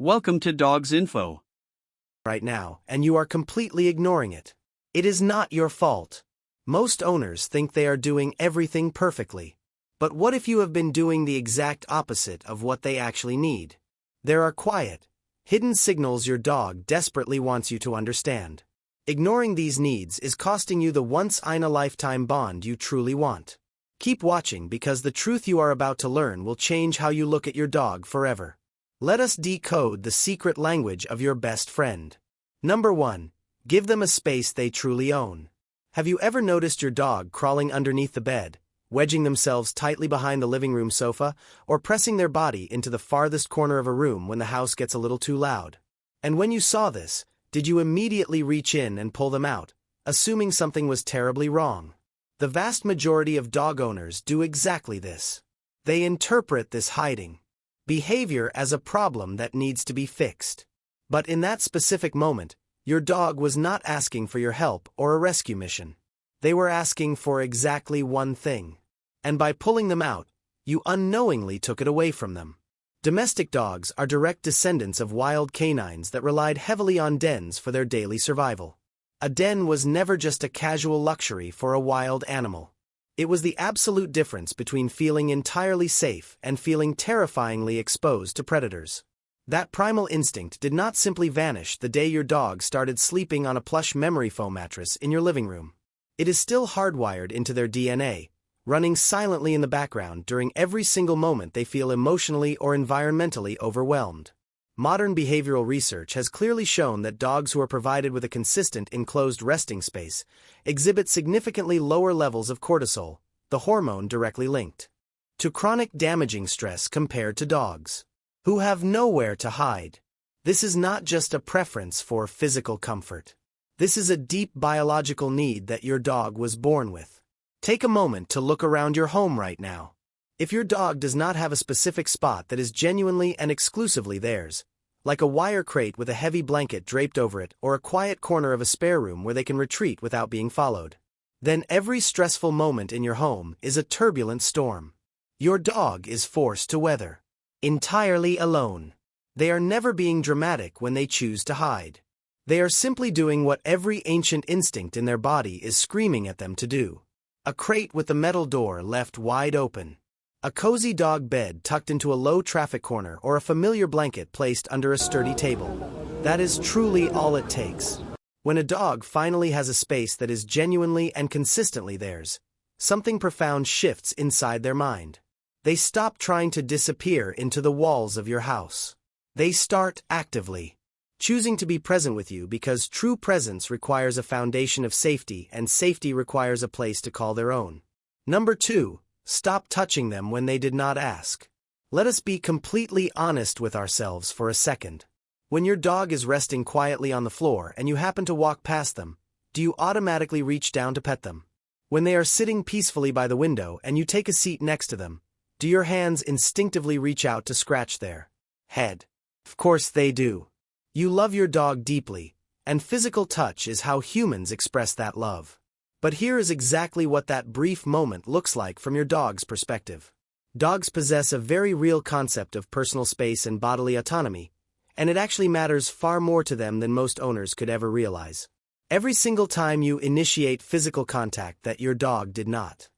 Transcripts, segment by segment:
Welcome to Dogs Info. Right now, and you are completely ignoring it. It is not your fault. Most owners think they are doing everything perfectly. But what if you have been doing the exact opposite of what they actually need? There are quiet, hidden signals your dog desperately wants you to understand. Ignoring these needs is costing you the once-in-a-lifetime bond you truly want. Keep watching because the truth you are about to learn will change how you look at your dog forever. Let us decode the secret language of your best friend. Number 1. Give them a space they truly own. Have you ever noticed your dog crawling underneath the bed, wedging themselves tightly behind the living room sofa, or pressing their body into the farthest corner of a room when the house gets a little too loud? And when you saw this, did you immediately reach in and pull them out, assuming something was terribly wrong? The vast majority of dog owners do exactly this. They interpret this hiding behavior as a problem that needs to be fixed. But in that specific moment, your dog was not asking for your help or a rescue mission. They were asking for exactly one thing. And by pulling them out, you unknowingly took it away from them. Domestic dogs are direct descendants of wild canines that relied heavily on dens for their daily survival. A den was never just a casual luxury for a wild animal. It was the absolute difference between feeling entirely safe and feeling terrifyingly exposed to predators. That primal instinct did not simply vanish the day your dog started sleeping on a plush memory foam mattress in your living room. It is still hardwired into their DNA, running silently in the background during every single moment they feel emotionally or environmentally overwhelmed. Modern behavioral research has clearly shown that dogs who are provided with a consistent enclosed resting space exhibit significantly lower levels of cortisol, the hormone directly linked to chronic damaging stress compared to dogs who have nowhere to hide. This is not just a preference for physical comfort. This is a deep biological need that your dog was born with. Take a moment to look around your home right now. If your dog does not have a specific spot that is genuinely and exclusively theirs, like a wire crate with a heavy blanket draped over it or a quiet corner of a spare room where they can retreat without being followed, then every stressful moment in your home is a turbulent storm. Your dog is forced to weather entirely alone. They are never being dramatic when they choose to hide. They are simply doing what every ancient instinct in their body is screaming at them to do. A crate with the metal door left wide open. A cozy dog bed tucked into a low-traffic corner or a familiar blanket placed under a sturdy table. That is truly all it takes. When a dog finally has a space that is genuinely and consistently theirs, something profound shifts inside their mind. They stop trying to disappear into the walls of your house. They start actively choosing to be present with you because true presence requires a foundation of safety and safety requires a place to call their own. Number 2. Stop touching them when they did not ask. Let us be completely honest with ourselves for a second. When your dog is resting quietly on the floor and you happen to walk past them, do you automatically reach down to pet them? When they are sitting peacefully by the window and you take a seat next to them, do your hands instinctively reach out to scratch their head? Of course they do. You love your dog deeply, and physical touch is how humans express that love. But here is exactly what that brief moment looks like from your dog's perspective. Dogs possess a very real concept of personal space and bodily autonomy, and it actually matters far more to them than most owners could ever realize. Every single time you initiate physical contact that your dog did not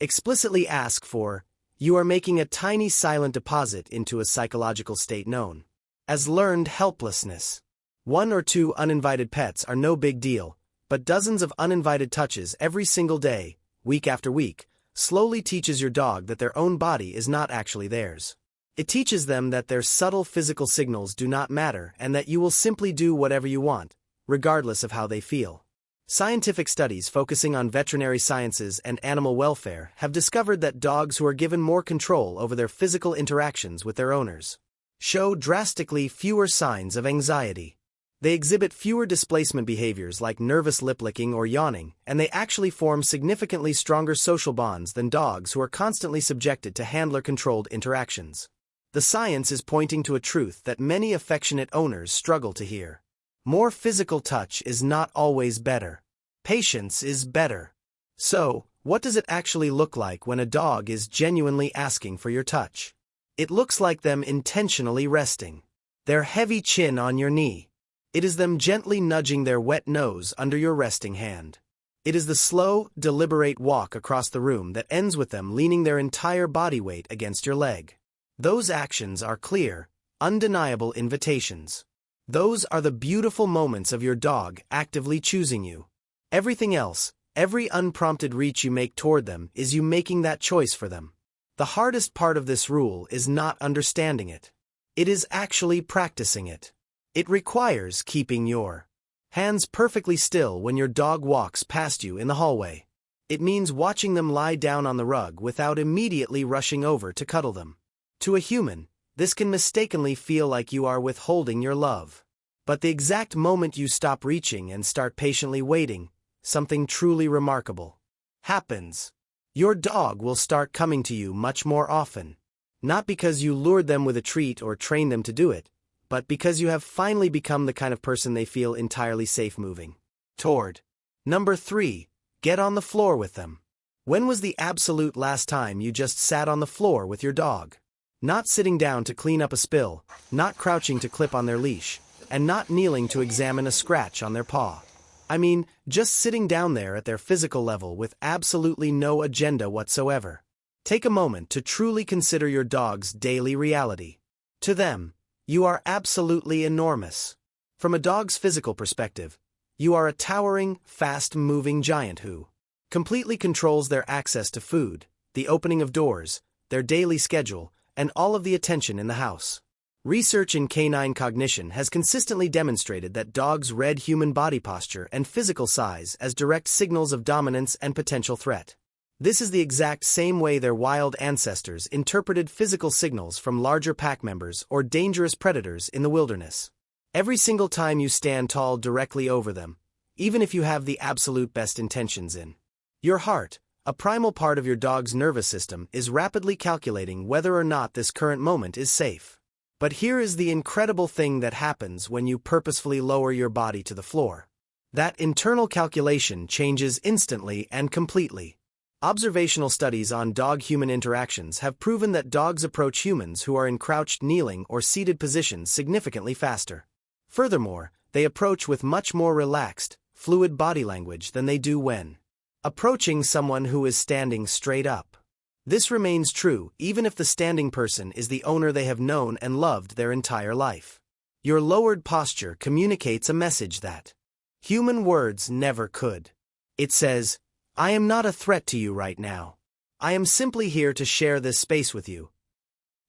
explicitly ask for, you are making a tiny silent deposit into a psychological state known as learned helplessness. 1 or 2 uninvited pets are no big deal, but dozens of uninvited touches every single day, week after week, slowly teaches your dog that their own body is not actually theirs. It teaches them that their subtle physical signals do not matter and that you will simply do whatever you want, regardless of how they feel. Scientific studies focusing on veterinary sciences and animal welfare have discovered that dogs who are given more control over their physical interactions with their owners show drastically fewer signs of anxiety. They exhibit fewer displacement behaviors like nervous lip-licking or yawning, and they actually form significantly stronger social bonds than dogs who are constantly subjected to handler-controlled interactions. The science is pointing to a truth that many affectionate owners struggle to hear. More physical touch is not always better. Patience is better. So, what does it actually look like when a dog is genuinely asking for your touch? It looks like them intentionally resting. their heavy chin on your knee. It is them gently nudging their wet nose under your resting hand. It is the slow, deliberate walk across the room that ends with them leaning their entire body weight against your leg. Those actions are clear, undeniable invitations. Those are the beautiful moments of your dog actively choosing you. Everything else, every unprompted reach you make toward them, is you making that choice for them. The hardest part of this rule is not understanding it. It is actually practicing it. It requires keeping your hands perfectly still when your dog walks past you in the hallway. It means watching them lie down on the rug without immediately rushing over to cuddle them. To a human, this can mistakenly feel like you are withholding your love. But the exact moment you stop reaching and start patiently waiting, something truly remarkable happens. Your dog will start coming to you much more often. Not because you lured them with a treat or trained them to do it, but because you have finally become the kind of person they feel entirely safe moving toward. Number 3. Get on the floor with them. When was the absolute last time you just sat on the floor with your dog? Not sitting down to clean up a spill, not crouching to clip on their leash, and not kneeling to examine a scratch on their paw. I mean, just sitting down there at their physical level with absolutely no agenda whatsoever. Take a moment to truly consider your dog's daily reality. To them, you are absolutely enormous. From a dog's physical perspective, you are a towering, fast-moving giant who completely controls their access to food, the opening of doors, their daily schedule, and all of the attention in the house. Research in canine cognition has consistently demonstrated that dogs read human body posture and physical size as direct signals of dominance and potential threat. This is the exact same way their wild ancestors interpreted physical signals from larger pack members or dangerous predators in the wilderness. Every single time you stand tall directly over them, even if you have the absolute best intentions in your heart, a primal part of your dog's nervous system is rapidly calculating whether or not this current moment is safe. But here is the incredible thing that happens when you purposefully lower your body to the floor. That internal calculation changes instantly and completely. Observational studies on dog-human interactions have proven that dogs approach humans who are in crouched, kneeling, or seated positions significantly faster. Furthermore, they approach with much more relaxed, fluid body language than they do when approaching someone who is standing straight up. This remains true even if the standing person is the owner they have known and loved their entire life. Your lowered posture communicates a message that human words never could. It says, "I am not a threat to you right now. I am simply here to share this space with you.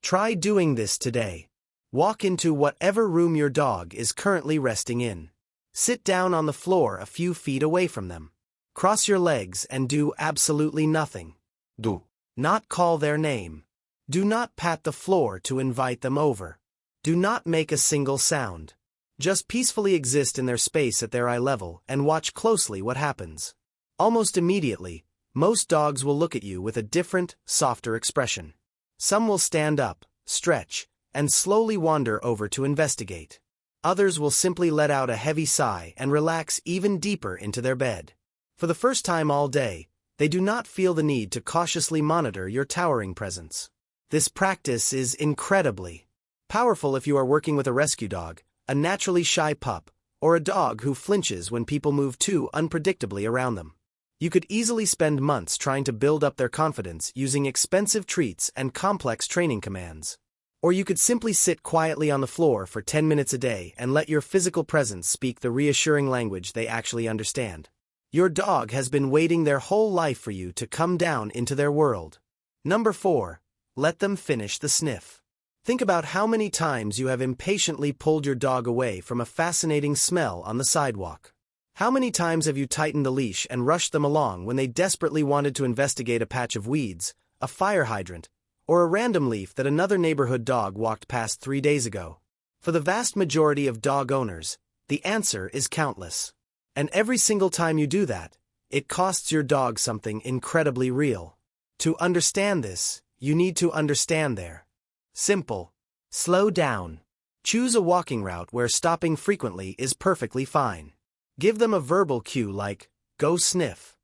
Try doing this today. Walk into whatever room your dog is currently resting in. Sit down on the floor a few feet away from them. Cross your legs and do absolutely nothing. Do not call their name. Do not pat the floor to invite them over. Do not make a single sound. Just peacefully exist in their space at their eye level and watch closely what happens." Almost immediately, most dogs will look at you with a different, softer expression. Some will stand up, stretch, and slowly wander over to investigate. Others will simply let out a heavy sigh and relax even deeper into their bed. For the first time all day, they do not feel the need to cautiously monitor your towering presence. This practice is incredibly powerful if you are working with a rescue dog, a naturally shy pup, or a dog who flinches when people move too unpredictably around them. You could easily spend months trying to build up their confidence using expensive treats and complex training commands. Or you could simply sit quietly on the floor for 10 minutes a day and let your physical presence speak the reassuring language they actually understand. Your dog has been waiting their whole life for you to come down into their world. Number 4. Let them finish the sniff. Think about how many times you have impatiently pulled your dog away from a fascinating smell on the sidewalk. How many times have you tightened the leash and rushed them along when they desperately wanted to investigate a patch of weeds, a fire hydrant, or a random leaf that another neighborhood dog walked past 3 days ago? For the vast majority of dog owners, the answer is countless. And every single time you do that, it costs your dog something incredibly real. To understand this, you need to understand their simple. Slow down. Choose a walking route where stopping frequently is perfectly fine. Give them a verbal cue like, "Go sniff."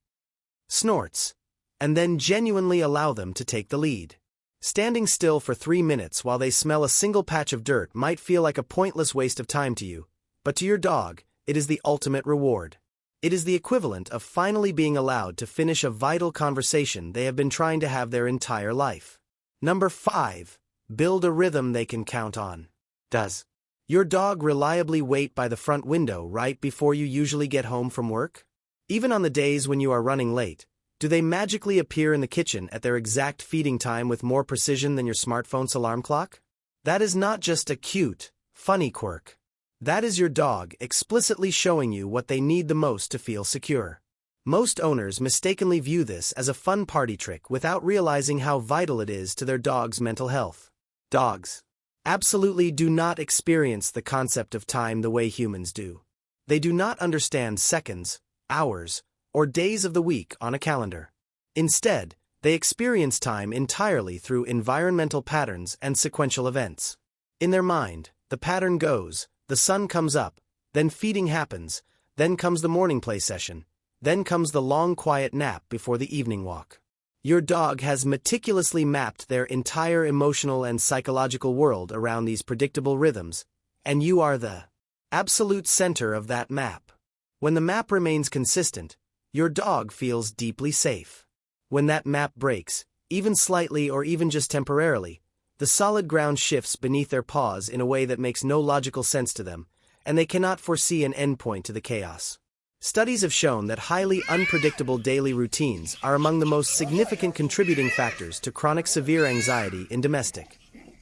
Snorts. And then genuinely allow them to take the lead. Standing still for 3 minutes while they smell a single patch of dirt might feel like a pointless waste of time to you, but to your dog, it is the ultimate reward. It is the equivalent of finally being allowed to finish a vital conversation they have been trying to have their entire life. Number 5. Build a rhythm they can count on. Does your dog reliably wait by the front window right before you usually get home from work? Even on the days when you are running late, do they magically appear in the kitchen at their exact feeding time with more precision than your smartphone's alarm clock? That is not just a cute, funny quirk. That is your dog explicitly showing you what they need the most to feel secure. Most owners mistakenly view this as a fun party trick without realizing how vital it is to their dog's mental health. Dogs absolutely do not experience the concept of time the way humans do. They do not understand seconds, hours, or days of the week on a calendar. Instead, they experience time entirely through environmental patterns and sequential events. In their mind, the pattern goes: the sun comes up, then feeding happens, then comes the morning play session, then comes the long quiet nap before the evening walk. Your dog has meticulously mapped their entire emotional and psychological world around these predictable rhythms, and you are the absolute center of that map. When the map remains consistent, your dog feels deeply safe. When that map breaks, even slightly or even just temporarily, the solid ground shifts beneath their paws in a way that makes no logical sense to them, and they cannot foresee an endpoint to the chaos. Studies have shown that highly unpredictable daily routines are among the most significant contributing factors to chronic severe anxiety in domestic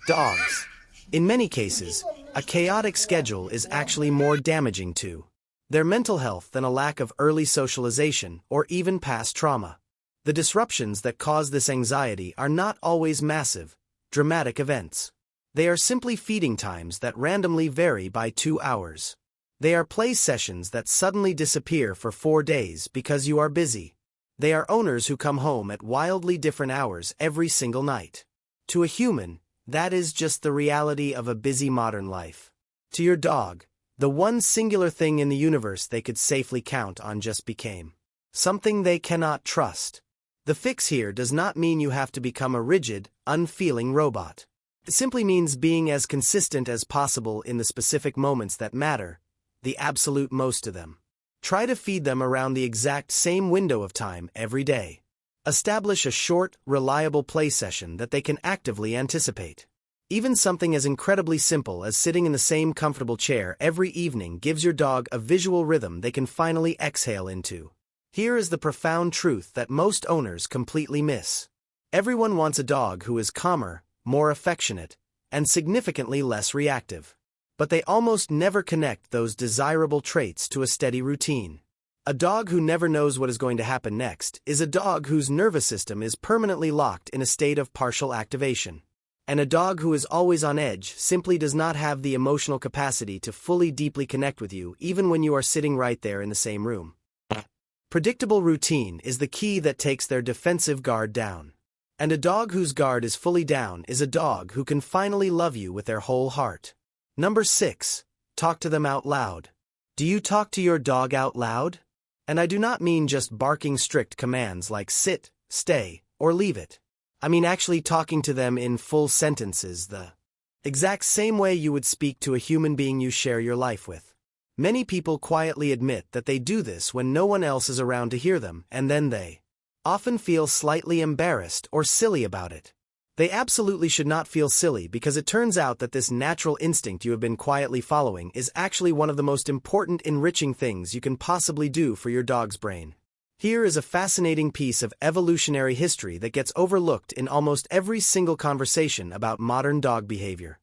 dogs. In many cases, a chaotic schedule is actually more damaging to their mental health than a lack of early socialization or even past trauma. The disruptions that cause this anxiety are not always massive, dramatic events. They are simply feeding times that randomly vary by 2 hours. They are play sessions that suddenly disappear for 4 days because you are busy. They are owners who come home at wildly different hours every single night. To a human, that is just the reality of a busy modern life. To your dog, the one singular thing in the universe they could safely count on just became something they cannot trust. The fix here does not mean you have to become a rigid, unfeeling robot. It simply means being as consistent as possible in the specific moments that matter, the absolute most to them. Try to feed them around the exact same window of time every day. Establish a short, reliable play session that they can actively anticipate. Even something as incredibly simple as sitting in the same comfortable chair every evening gives your dog a visual rhythm they can finally exhale into. Here is the profound truth that most owners completely miss. Everyone wants a dog who is calmer, more affectionate, and significantly less reactive. But they almost never connect those desirable traits to a steady routine. A dog who never knows what is going to happen next is a dog whose nervous system is permanently locked in a state of partial activation. And a dog who is always on edge simply does not have the emotional capacity to fully deeply connect with you even when you are sitting right there in the same room. Predictable routine is the key that takes their defensive guard down. And a dog whose guard is fully down is a dog who can finally love you with their whole heart. Number 6. Talk to them out loud. Do you talk to your dog out loud? And I do not mean just barking strict commands like sit, stay, or leave it. I mean actually talking to them in full sentences, the exact same way you would speak to a human being you share your life with. Many people quietly admit that they do this when no one else is around to hear them, and then they often feel slightly embarrassed or silly about it. They absolutely should not feel silly because it turns out that this natural instinct you have been quietly following is actually one of the most important enriching things you can possibly do for your dog's brain. Here is a fascinating piece of evolutionary history that gets overlooked in almost every single conversation about modern dog behavior.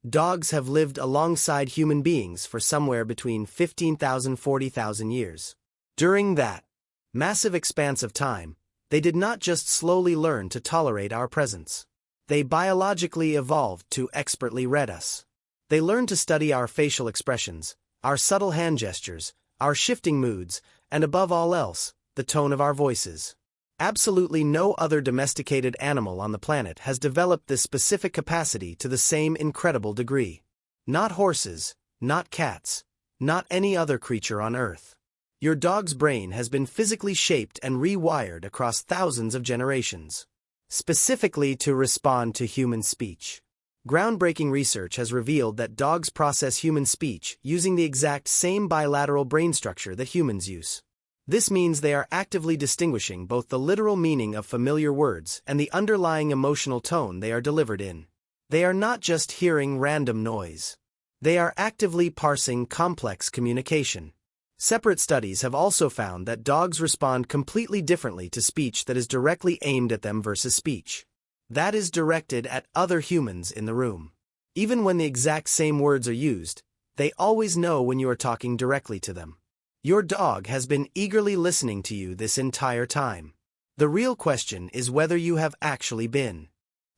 Dogs have lived alongside human beings for somewhere between 15,000 and 40,000 years. During that massive expanse of time, they did not just slowly learn to tolerate our presence. They biologically evolved to expertly read us. They learned to study our facial expressions, our subtle hand gestures, our shifting moods, and above all else, the tone of our voices. Absolutely no other domesticated animal on the planet has developed this specific capacity to the same incredible degree. Not horses, not cats, not any other creature on Earth. Your dog's brain has been physically shaped and rewired across thousands of generations. specifically to respond to human speech. Groundbreaking research has revealed that dogs process human speech using the exact same bilateral brain structure that humans use. This means they are actively distinguishing both the literal meaning of familiar words and the underlying emotional tone they are delivered in. They are not just hearing random noise. They are actively parsing complex communication. Separate studies have also found that dogs respond completely differently to speech that is directly aimed at them versus speech that is directed at other humans in the room. Even when the exact same words are used, they always know when you are talking directly to them. Your dog has been eagerly listening to you this entire time. The real question is whether you have actually been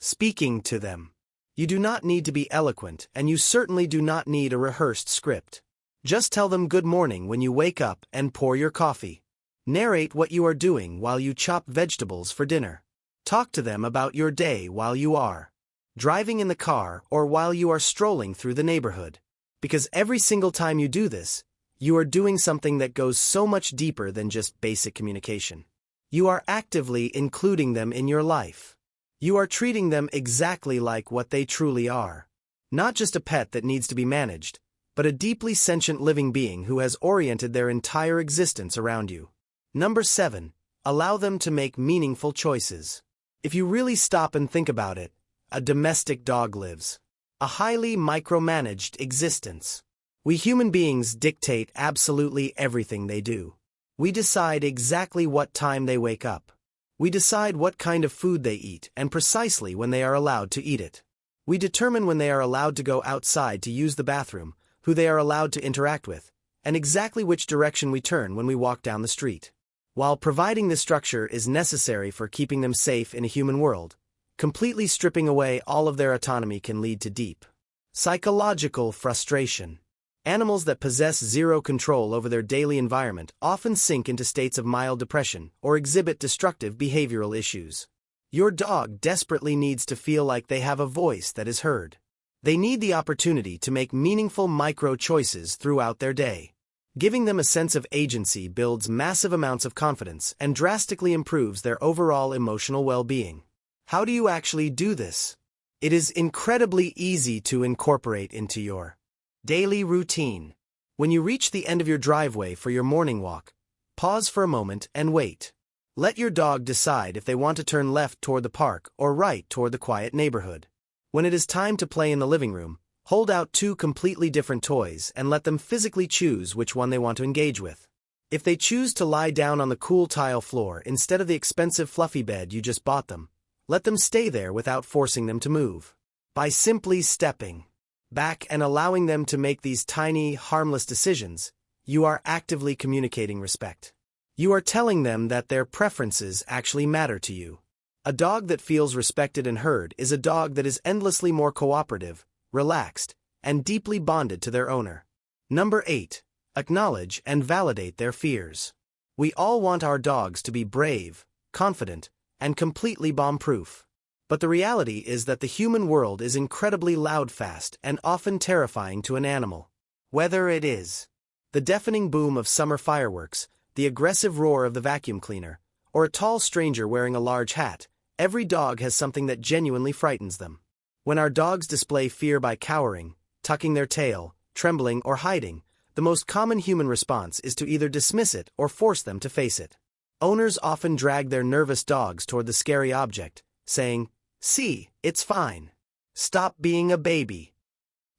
speaking to them. You do not need to be eloquent, and you certainly do not need a rehearsed script. Just tell them good morning when you wake up and pour your coffee. Narrate what you are doing while you chop vegetables for dinner. Talk to them about your day while you are driving in the car or while you are strolling through the neighborhood. Because every single time you do this, you are doing something that goes so much deeper than just basic communication. You are actively including them in your life. You are treating them exactly like what they truly are. Not just a pet that needs to be managed, but a deeply sentient living being who has oriented their entire existence around you. Number 7. Allow them to make meaningful choices. If you really stop and think about it, a domestic dog lives a highly micromanaged existence. We human beings dictate absolutely everything they do. We decide exactly what time they wake up. We decide what kind of food they eat and precisely when they are allowed to eat it. We determine when they are allowed to go outside to use the bathroom, who they are allowed to interact with, and exactly which direction we turn when we walk down the street. While providing this structure is necessary for keeping them safe in a human world, completely stripping away all of their autonomy can lead to deep psychological frustration. Animals that possess zero control over their daily environment often sink into states of mild depression or exhibit destructive behavioral issues. Your dog desperately needs to feel like they have a voice that is heard. They need the opportunity to make meaningful micro-choices throughout their day. Giving them a sense of agency builds massive amounts of confidence and drastically improves their overall emotional well-being. How do you actually do this? It is incredibly easy to incorporate into your daily routine. When you reach the end of your driveway for your morning walk, pause for a moment and wait. Let your dog decide if they want to turn left toward the park or right toward the quiet neighborhood. When it is time to play in the living room, hold out 2 completely different toys and let them physically choose which one they want to engage with. If they choose to lie down on the cool tile floor instead of the expensive fluffy bed you just bought them, let them stay there without forcing them to move. By simply stepping back and allowing them to make these tiny, harmless decisions, you are actively communicating respect. You are telling them that their preferences actually matter to you. A dog that feels respected and heard is a dog that is endlessly more cooperative, relaxed, and deeply bonded to their owner. Number 8. Acknowledge and validate their fears. We all want our dogs to be brave, confident, and completely bomb-proof. But the reality is that the human world is incredibly loud, fast, and often terrifying to an animal. Whether it is the deafening boom of summer fireworks, the aggressive roar of the vacuum cleaner, or a tall stranger wearing a large hat, every dog has something that genuinely frightens them. When our dogs display fear by cowering, tucking their tail, trembling, or hiding, the most common human response is to either dismiss it or force them to face it. Owners often drag their nervous dogs toward the scary object, saying, "See, it's fine. Stop being a baby."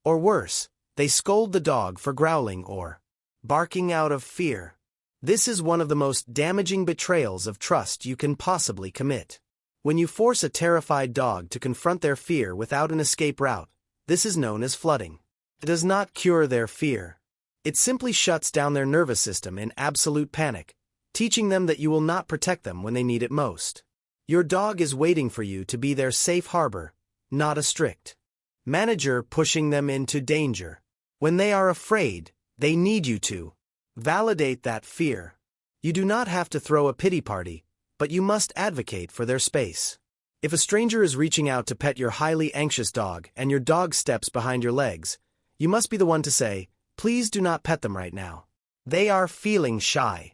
Or worse, they scold the dog for growling or barking out of fear. This is one of the most damaging betrayals of trust you can possibly commit. When you force a terrified dog to confront their fear without an escape route, this is known as flooding. It does not cure their fear. It simply shuts down their nervous system in absolute panic, teaching them that you will not protect them when they need it most. Your dog is waiting for you to be their safe harbor, not a strict manager pushing them into danger. When they are afraid, they need you to validate that fear. You do not have to throw a pity party, but you must advocate for their space. If a stranger is reaching out to pet your highly anxious dog and your dog steps behind your legs, you must be the one to say, "Please do not pet them right now. They are feeling shy."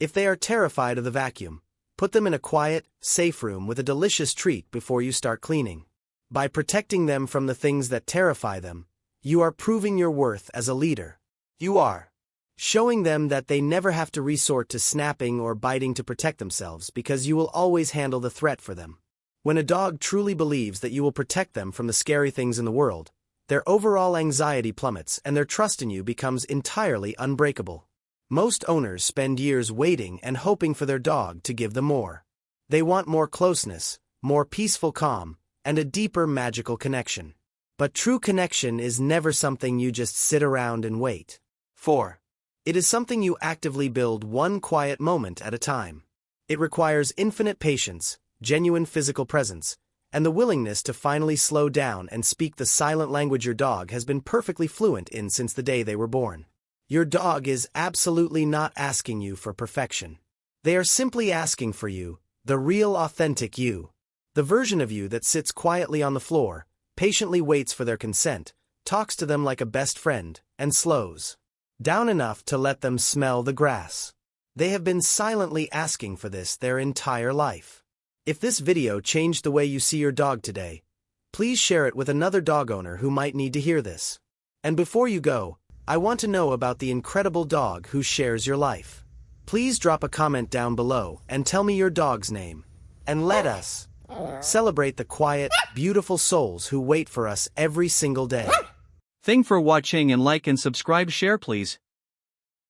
If they are terrified of the vacuum, Put them in a quiet, safe room with a delicious treat before you start cleaning. By protecting them from the things that terrify them, you are proving your worth as a leader. You are showing them that they never have to resort to snapping or biting to protect themselves because you will always handle the threat for them. When a dog truly believes that you will protect them from the scary things in the world, their overall anxiety plummets and their trust in you becomes entirely unbreakable. Most owners spend years waiting and hoping for their dog to give them more. They want more closeness, more peaceful calm, and a deeper magical connection. But true connection is never something you just sit around and wait for. It is something you actively build one quiet moment at a time. It requires infinite patience, genuine physical presence, and the willingness to finally slow down and speak the silent language your dog has been perfectly fluent in since the day they were born. Your dog is absolutely not asking you for perfection. They are simply asking for you, the real authentic you. The version of you that sits quietly on the floor, patiently waits for their consent, talks to them like a best friend, and slows down enough to let them smell the grass. They have been silently asking for this their entire life. If this video changed the way you see your dog today, please share it with another dog owner who might need to hear this. And before you go, I want to know about the incredible dog who shares your life. Please drop a comment down below and tell me your dog's name. And let us celebrate the quiet, beautiful souls who wait for us every single day. Thank for watching and like and subscribe share please.